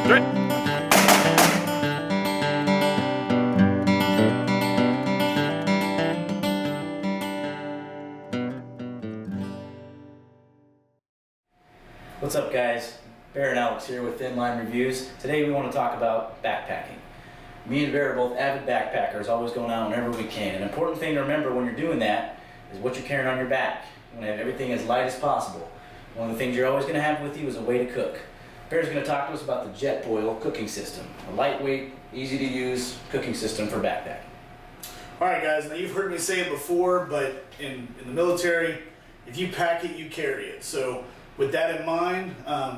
3. What's up, guys? Bear and Alex here with Thin Line Reviews. Today we want to talk about backpacking. Me and Bear are both avid backpackers, always going out whenever we can. An important thing to remember when you're doing that is what you're carrying on your back. You want to have everything as light as possible. One of the things you're always going to have with you is a way to cook. Bear's going to talk to us about the JetBoil cooking system, a lightweight, easy to use cooking system for backpacking. Alright guys, now you've heard me say it before, but in the military, if you pack it, you carry it. So with that in mind,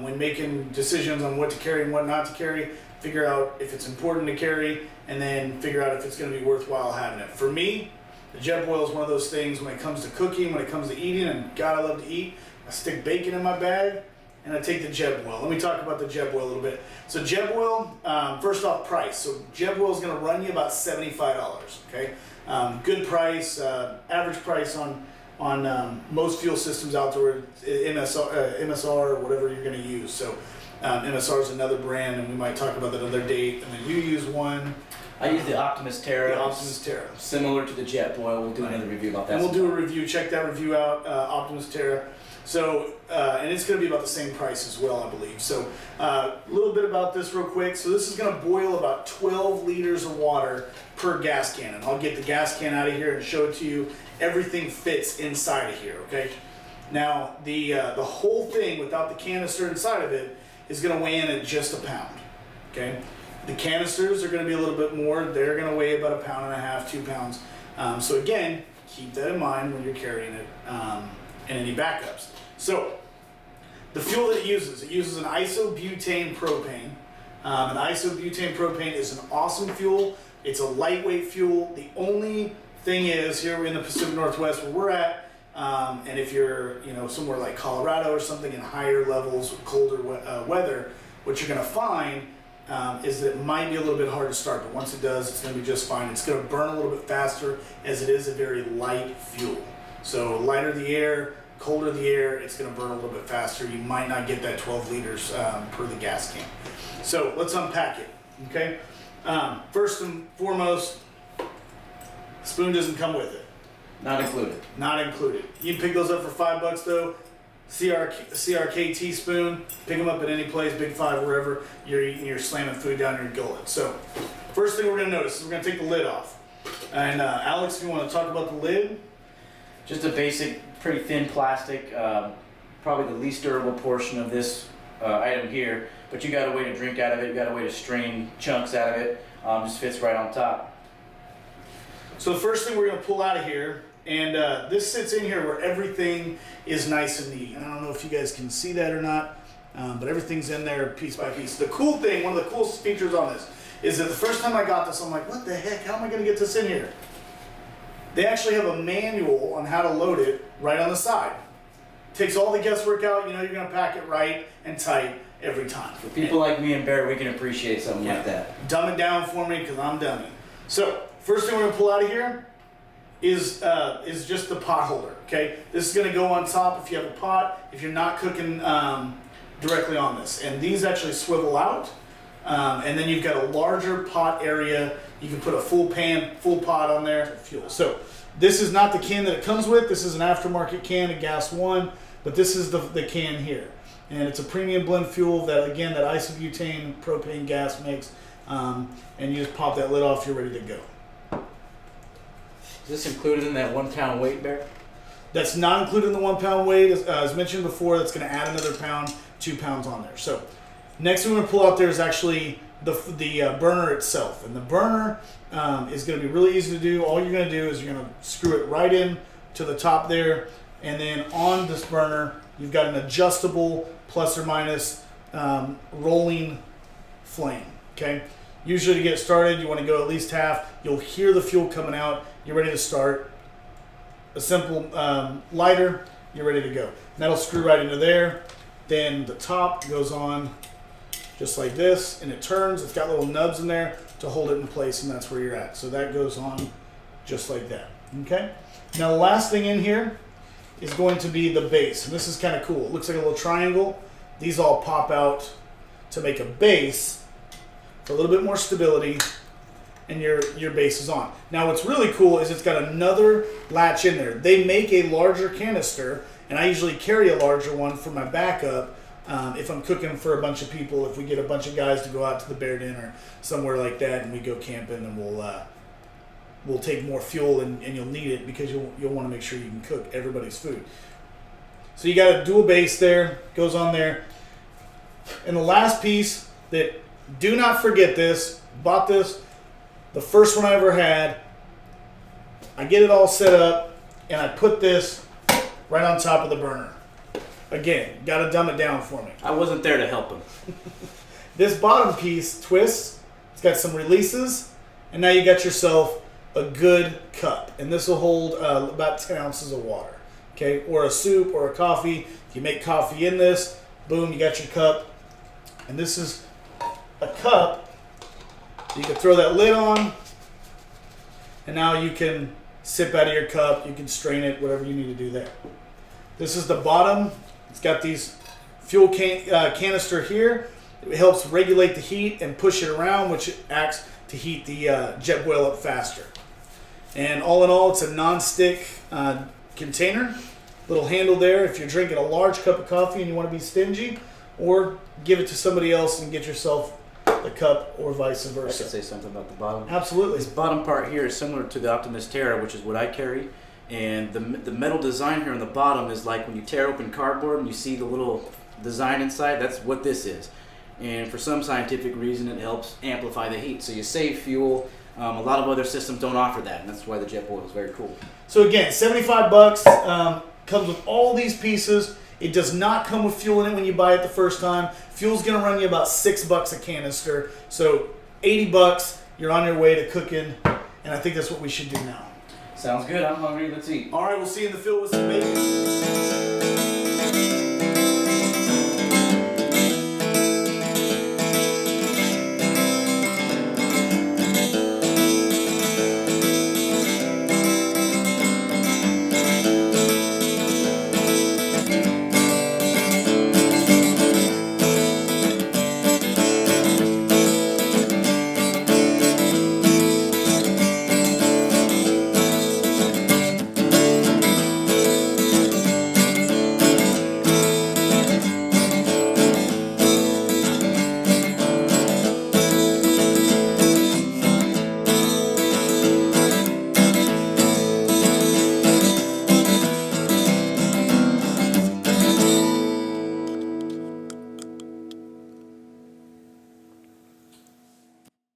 when making decisions on what to carry and what not to carry, figure out if it's important to carry, and then figure out if it's going to be worthwhile having it. For me, the JetBoil is one of those things when it comes to cooking, when it comes to eating, and God, I love to eat. I stick bacon in my bag, and I take the JetBoil. Let me talk about the JetBoil a little bit. So JetBoil, first off, price. So JetBoil is going to run you about $75. Okay, good price, average price on most fuel systems out there, MSR or whatever you're going to use. So MSR is another brand, and we might talk about that another date. And then you use one. I use the Optimus Terra. The Optimus Terra. Similar to the JetBoil. We'll do another review about that. And we'll do a review. Check that review out, Optimus Terra. So, and it's going to be about the same price as well, I believe. So, a little bit about this real quick. So this is going to boil about 12 liters of water per gas can. And I'll get the gas can out of here and show it to you. Everything fits inside of here, okay? Now, the whole thing without the canister inside of it is going to weigh in at just a pound, okay? The canisters are going to be a little bit more. They're going to weigh about 1.5 pounds, 2 pounds. So again, keep that in mind when you're carrying it and any backups. So the fuel that it uses an isobutane propane. An isobutane propane is an awesome fuel. It's a lightweight fuel. The only thing is, here in the Pacific Northwest where we're at, and if you're somewhere like Colorado or something in higher levels with colder weather, what you're going to find is that it might be a little bit hard to start, but once it does, it's going to be just fine. It's going to burn a little bit faster as it is a very light fuel. So lighter the air, colder the air, it's going to burn a little bit faster. You might not get that 12 liters per the gas can. So let's unpack it, okay? First and foremost, spoon doesn't come with it. Not included. Not included. You can pick those up for $5 though. CRK teaspoon, pick them up at any place, Big Five, wherever you're eating, you're slamming food down your gullet. So, first thing we're going to notice is we're going to take the lid off. And Alex, if you want to talk about the lid. Just a basic, pretty thin plastic, probably the least durable portion of this item here, but you got a way to drink out of it, you got a way to strain chunks out of it, just fits right on top. So the first thing we're going to pull out of here, and this sits in here where everything is nice and neat. I don't know if you guys can see that or not, but everything's in there piece by piece. The cool thing, one of the coolest features on this, is that the first time I got this, I'm like, what the heck, how am I going to get this in here? They actually have a manual on how to load it right on the side. Takes all the guesswork out, you're going to pack it right and tight every time. For people like me and Bear, we can appreciate something like that. Dumb it down for me because I'm dummy. So, first thing we're going to pull out of here is just the pot holder, okay? This is going to go on top if you have a pot, if you're not cooking directly on this. And these actually swivel out, and then you've got a larger pot area. You can put a full pan, full pot on there for fuel. So this is not the can that it comes with. This is an aftermarket can, a Gas 1, but this is the can here. And it's a premium blend fuel that, again, that isobutane propane gas makes. And you just pop that lid off, you're ready to go. Is this included in that 1 pound weight, Bear? That's not included in the 1 pound weight. As mentioned before, that's going to add another pound, 2 pounds on there. So next thing we're going to pull out there is actually the burner itself. And the burner is going to be really easy to do. All you're going to do is you're going to screw it right in to the top there. And then on this burner, you've got an adjustable plus or minus rolling flame. Okay. Usually to get started, you want to go at least half. You'll hear the fuel coming out. You're ready to start. A simple lighter, you're ready to go. And that'll screw right into there. Then the top goes on just like this, and it turns. It's got little nubs in there to hold it in place, and that's where you're at. So that goes on just like that. Okay. Now the last thing in here is going to be the base, and this is kind of cool. It looks like a little triangle. These all pop out to make a base for a little bit more stability, and your base is on. Now what's really cool is it's got another latch in there. They make a larger canister, and I usually carry a larger one for my backup if I'm cooking for a bunch of people. If we get a bunch of guys to go out to the Bear Den or somewhere like that and we go camping, then we'll take more fuel, and you'll need it because you'll want to make sure you can cook everybody's food. So you got a dual base there, goes on there. And the last piece that, do not forget this, bought this, the first one I ever had. I get it all set up and I put this right on top of the burner. Again, got to dumb it down for me. I wasn't there to help him. This bottom piece twists, it's got some releases, and now you got yourself a good cup. And this will hold about 10 ounces of water, okay? Or a soup or a coffee. If you make coffee in this, boom, you got your cup. And this is a cup. You can throw that lid on, and now you can sip out of your cup. You can strain it, whatever you need to do there. This is the bottom. It's got these fuel canister here. It helps regulate the heat and push it around, which acts to heat the JetBoil up faster. And all in all, it's a non-stick container. Little handle there if you're drinking a large cup of coffee and you want to be stingy, or give it to somebody else and get yourself the cup, or vice I versa. should say something about the bottom. Absolutely. This bottom part here is similar to the Optimus Terra, which is what I carry. And the metal design here on the bottom is like when you tear open cardboard and you see the little design inside, that's what this is. And for some scientific reason, it helps amplify the heat. So you save fuel. A lot of other systems don't offer that, and that's why the JetBoil is very cool. So again, $75, comes with all these pieces. It does not come with fuel in it when you buy it the first time. Fuel's gonna run you about $6 a canister. So $80, you're on your way to cooking, and I think that's what we should do now. Sounds good. I'm hungry. Let's eat. All right, we'll see you in the field with some bacon.